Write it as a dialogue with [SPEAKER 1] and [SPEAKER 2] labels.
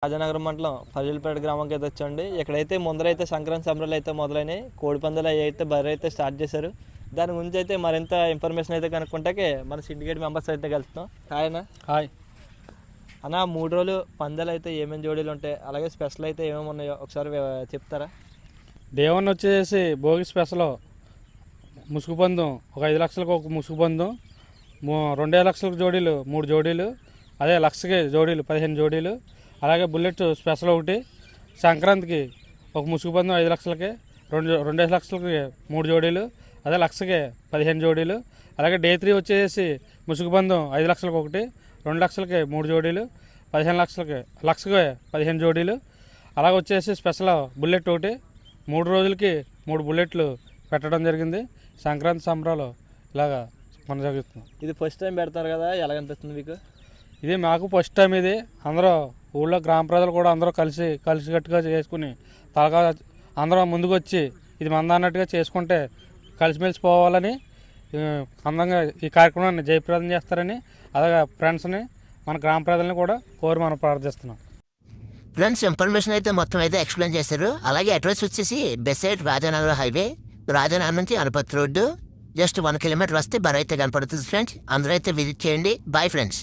[SPEAKER 1] రాజనగరం మండలం ఫజల్పేట గ్రామంకి అయితే వచ్చండి. ఇక్కడైతే ముందరైతే సంక్రాంతి సంబరాలు అయితే మొదలైనవి. కోడి పందాలు అవి అయితే బర్రె అయితే స్టార్ట్ చేశారు. దాని గురించి అయితే మరింత ఇన్ఫర్మేషన్ అయితే కనుక్కుంటే మన సిండికేట్ మెంబర్స్ అయితే కలుస్తాం. హాయ్ అన్న.
[SPEAKER 2] హాయ్
[SPEAKER 1] అన్న, 3 రోజులు పందాలు అయితే ఏమేమి జోడీలు ఉంటాయి, అలాగే స్పెషల్ అయితే ఏమేమి ఉన్నాయో ఒకసారి చెప్తారా?
[SPEAKER 2] డే 1 వచ్చేసి భోగి స్పెషల్ ముసుగు పందెం, ఒక 5 లక్షలకు ఒక ముసుగు పందెం, 2 లక్షలకు జోడీలు 3 జోడీలు, అదే లక్షకి జోడీలు 15 జోడీలు, అలాగే బుల్లెట్ స్పెషల్ ఒకటి. సంక్రాంతికి ఒక ముసుగు పందెం 5 లక్షలకి, 2 లక్షలకి 3 జోడీలు, అదే లక్షకి 15 జోడీలు. అలాగే డే 3 వచ్చేసి ముసుగు పందెం 5 లక్షలకు ఒకటి, 2 లక్షలకి 3 జోడీలు, 15 లక్షకి 15 జోడీలు. అలాగే వచ్చేసి స్పెషల్ బుల్లెట్ ఒకటి. 3 రోజులకి 3 బుల్లెట్లు పెట్టడం జరిగింది. సంక్రాంతి సంబరాలు ఇలాగా కొనసాగిస్తున్నాం.
[SPEAKER 1] ఇది ఫస్ట్ టైం పెడతారు కదా, ఎలా అనిపిస్తుంది మీకు?
[SPEAKER 2] ఇది మాకు ఫస్ట్ టైం. ఇది అందరూ ఊళ్ళో గ్రామ ప్రజలు కూడా అందరూ కలిసికట్టుగా చేసుకుని తలగా అందరూ ముందుకు వచ్చి ఇది మంద అన్నట్టుగా చేసుకుంటే కలిసిమెలిసి పోవాలని అందంగా ఈ కార్యక్రమాన్ని జయప్రదం చేస్తారని, అలాగే ఫ్రెండ్స్ని మన గ్రామ ప్రజల్ని కూడా కోరి మనం ప్రార్థిస్తున్నాం.
[SPEAKER 3] ఫ్రెండ్స్, ఇన్ఫర్మేషన్ అయితే మొత్తం అయితే ఎక్స్ప్లెయిన్ చేశారు. అలాగే అడ్రస్ వచ్చేసి బెసైడ్ రాజానగర్ హైవే, రాజానగర్ నుంచి అనపత్ రోడ్డు, జస్ట్ 1 కిలోమీటర్ వస్తే బర్రె అయితే కనపడుతుంది ఫ్రెండ్స్. అందరూ అయితే విజిట్ చేయండి. Bye friends.